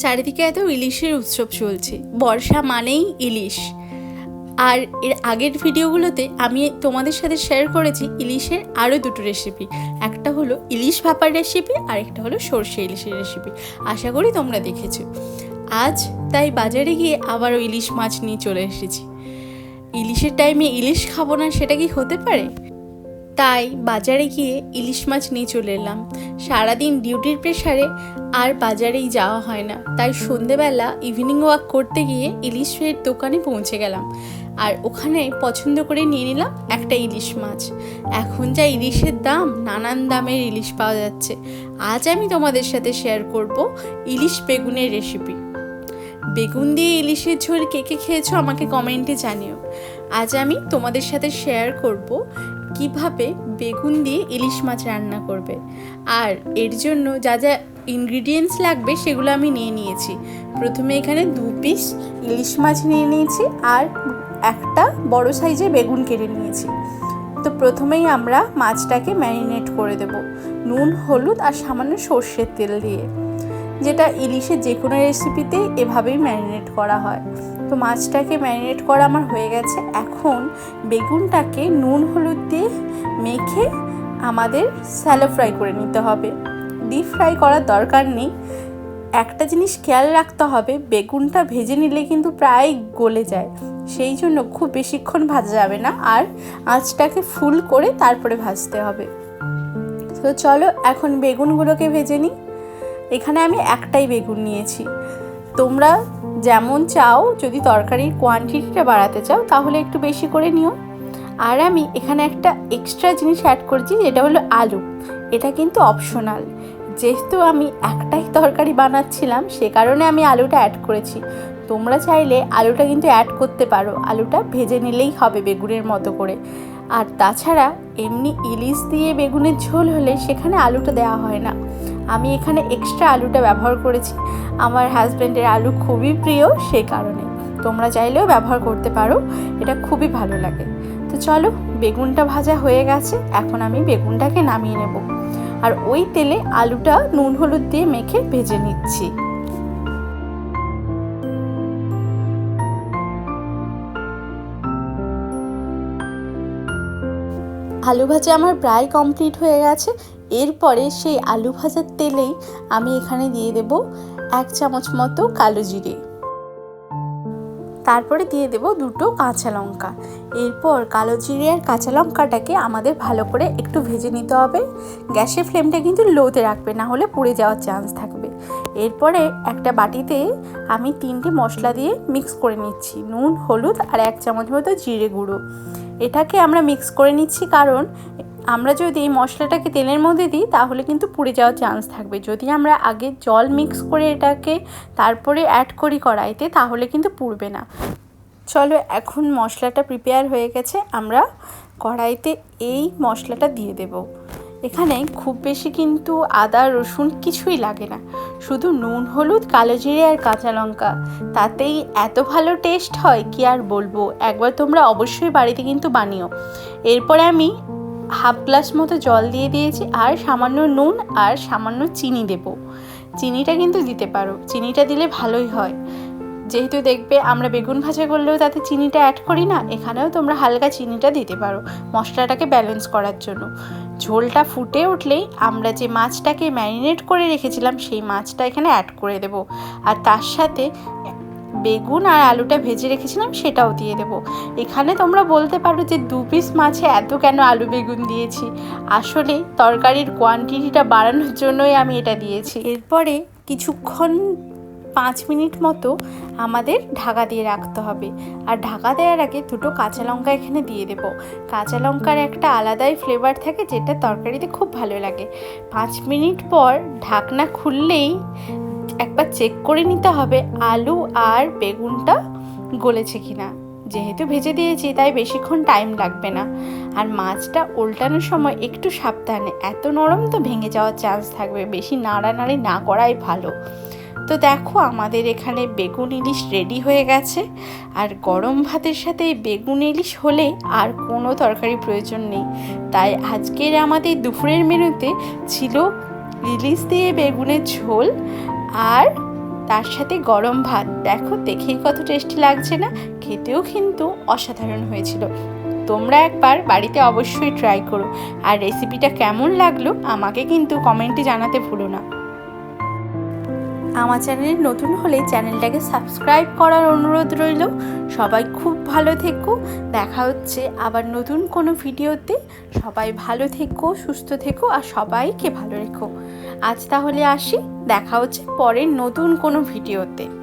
চারিদিকে এত ইলিশের উৎসব চলছে, বর্ষা মানেই ইলিশ। আর এর আগের ভিডিওগুলোতে আমি তোমাদের সাথে শেয়ার করেছি ইলিশের আরও দুটো রেসিপি। একটা হলো ইলিশ ভাপার রেসিপি আর একটা হলো সর্ষে ইলিশের রেসিপি। আশা করি তোমরা দেখেছো। আজ তাই বাজারে গিয়ে আবারও ইলিশ মাছ নিয়ে চলে এসেছি। ইলিশের টাইমে ইলিশ খাবো না, সেটা কি হতে পারে? তাই বাজারে গিয়ে ইলিশ মাছ নিয়ে চলে এলাম। সারাদিন ডিউটির প্রেশারে আর বাজারেই যাওয়া হয় না, তাই সন্ধেবেলা ইভিনিং ওয়াক করতে গিয়ে ইলিশের দোকানে পৌঁছে গেলাম। আর ওখানে পছন্দ করে নিয়ে নিলাম একটা ইলিশ মাছ। এখন যা ইলিশের দাম, নানান দামের ইলিশ পাওয়া যাচ্ছে। আজ আমি তোমাদের সাথে শেয়ার করব ইলিশ বেগুনের রেসিপি। বেগুন দিয়ে ইলিশের ঝোল কে কে খেয়েছো আমাকে কমেন্টে জানিও। আজ আমি তোমাদের সাথে শেয়ার করব কিভাবে বেগুন দিয়ে ইলিশ মাছ রান্না করবে। আর এর জন্য যা যা ইনগ্রিডিয়েন্টস লাগবে সেগুলো আমি নিয়ে নিয়েছি। প্রথমে এখানে 2 পিস ইলিশ মাছ নিয়ে নিয়েছি আর একটা বড় সাইজের বেগুন কেটে নিয়েছি। তো প্রথমেই আমরা মাছটাকে ম্যারিনেট করে দেব নুন, হলুদ আর সামান্য সর্ষের তেল দিয়ে, যেটা ইলিশের যে কোনো রেসিপিতেই এভাবেই ম্যারিনেট করা হয়। তো মাছটাকে ম্যারিনেট করা আমার হয়ে গেছে। এখন বেগুনটাকে নুন হলুদ দিয়ে মেখে আমাদের স্যালো ফ্রাই করে নিতে হবে। ডিপ ফ্রাই করার দরকার নেই। একটা জিনিস খেয়াল রাখতে হবে, বেগুনটা ভেজে নিলে কিন্তু প্রায় গলে যায়, সেই জন্য খুব বেশিক্ষণ ভাজা যাবে না, আর আঁচটাকে ফুল করে তারপরে ভাজতে হবে। তো চলো এখন বেগুনগুলোকে ভেজে নিই। এখানে আমি একটাই বেগুন নিয়েছি। তোমরা যেমন চাও, যদি তরকারির কোয়ান্টিটিটা বাড়াতে চাও তাহলে একটু বেশি করে নিও। আর আমি এখানে একটা এক্সট্রা জিনিস অ্যাড করেছি, যেটা হলো আলু। এটা কিন্তু অপশনাল, যেহেতু আমি একটাই তরকারি বানাচ্ছিলাম সে কারণে আমি আলুটা অ্যাড করেছি। তোমরা চাইলে আলুটা কিন্তু অ্যাড করতে পারো, আলুটা ভেজে নিলেই হবে বেগুনের মতো করে। আর তাছাড়া এমনি ইলিশ দিয়ে বেগুনের ঝোল হলে সেখানে আলুটা দেওয়া হয় না। আমি এখানে এক্সট্রা আলুটা ব্যবহার করেছি। আমার হাজব্যান্ডের আলু খুবই প্রিয়, সেই কারণে তোমরা চাইলেও ব্যবহার করতে পারো, এটা খুবই ভালো লাগে। তো চলো, বেগুনটা ভাজা হয়ে গেছে, এখন আমি বেগুনটাকে নামিয়ে নেব। আর ওই তেলে আলুটা নুন হলুদ দিয়ে মেখে ভেজে নিচ্ছি। আলু ভাজা আমার প্রায় কমপ্লিট হয়ে গেছে। এরপরে সেই আলু ভাজার তেলেই আমি এখানে দিয়ে দেব 1 চামচ মতো কালো জিরে, তারপরে দিয়ে দেব 2টো কাঁচা লঙ্কা। এরপর কালো জিরে আর কাঁচা লঙ্কাটাকে আমাদের ভালো করে একটু ভেজে নিতে হবে। গ্যাসের ফ্লেমটা কিন্তু লোতে রাখবে, না হলে পুড়ে যাওয়ার চান্স থাকবে। এরপরে একটা বাটিতে আমি 3টে মশলা দিয়ে মিক্স করে নিচ্ছি, নুন, হলুদ আর 1 চামচ মতো জিরে গুঁড়ো। এটাকে আমরা মিক্স করে নিচ্ছি, কারণ আমরা যদি এই মশলাটাকে তেলের মধ্যে দিই তাহলে কিন্তু পুড়ে যাওয়ার চান্স থাকবে। যদি আমরা আগে জল মিক্স করে এটাকে তারপরে অ্যাড করি কড়াইতে, তাহলে কিন্তু পুড়বে না। চলো, এখন মশলাটা প্রিপেয়ার হয়ে গেছে, আমরা কড়াইতে এই মশলাটা দিয়ে দেব। এখানে খুব বেশি কিন্তু আদা রসুন কিছুই লাগে না, শুধু নুন, হলুদ, কালো জিরে আর কাঁচা লঙ্কা, তাতেই এত ভালো টেস্ট হয় কি আর বলবো। একবার তোমরা অবশ্যই বাড়িতে কিন্তু বানিও। এরপরে আমি হাফ গ্লাস মতো জল দিয়ে দিয়েছি, আর সামান্য নুন আর সামান্য চিনি দেব। চিনিটা কিন্তু দিতে পারো, চিনিটা দিলে ভালোই হয়। যেহেতু দেখবে আমরা বেগুন ভাজা করলেও তাতে চিনিটা অ্যাড করি না, এখানেও তোমরা হালকা চিনিটা দিতে পারো মশলাটাকে ব্যালেন্স করার জন্য। ঝোলটা ফুটে উঠলেই আমরা যে মাছটাকে ম্যারিনেট করে রেখেছিলাম সেই মাছটা এখানে অ্যাড করে দেব, আর তার সাথে বেগুন আর আলুটা ভেজে রেখেছিলাম সেটাও দিয়ে দেবো। এখানে তোমরা বলতে পারো যে 2 পিস মাছে এত কেন আলু বেগুন দিয়েছি, আসলে তরকারির কোয়ান্টিটিটা বাড়ানোর জন্যই আমি এটা দিয়েছি। এরপরে কিছুক্ষণ 5 মিনিট মতো আমাদের ঢাকা দিয়ে রাখতে হবে। আর ঢাকা দেওয়ার আগে 2টো কাঁচা লঙ্কা এখানে দিয়ে দেব। কাঁচা লঙ্কার একটা আলাদাই ফ্লেভার থাকে, যেটা তরকারিতে খুব ভালো লাগে। 5 মিনিট পর ঢাকনা খুললেই একবার চেক করে নিতে হবে আলু আর বেগুনটা গলেছে কিনা। যেহেতু ভেজে দিয়েছি তাই বেশিক্ষণ টাইম লাগবে না। আর মাছটা উল্টানোর সময় একটু সাবধানে, এত নরম তো ভেঙে যাওয়ার চান্স থাকবে, বেশি নাড়ানাড়ি না করাই ভালো। তো দেখো, আমাদের এখানে বেগুন ইলিশ রেডি হয়ে গেছে। আর গরম ভাতের সাথে বেগুন ইলিশ হলে আর কোনো তরকারি প্রয়োজন নেই। তাই আজকের আমাদের দুপুরের মেনুতে ছিল ইলিশ দিয়ে বেগুনের ঝোল আর তার সাথে গরম ভাত, দেখো দেখেই কত টেস্টি লাগছে না? খেতেও কিন্তু অসাধারণ হয়েছিল। তোমরা একবার বাড়িতে অবশ্যই ট্রাই করো, আর রেসিপিটা কেমন লাগলো আমাকে কিন্তু কমেন্টে জানাতে ভুলো না। আমার চ্যানেলে নতুন হলে চ্যানেলটাকে সাবস্ক্রাইব করার অনুরোধ রইল। সবাই খুব ভালো থেকো, দেখা হচ্ছে আবার নতুন কোনো ভিডিওতে। সবাই ভালো থেকো, সুস্থ থেকো, আর সবাইকে ভালো রেখো। আজ তাহলে আসি, দেখা হচ্ছে পরের নতুন কোনো ভিডিওতে।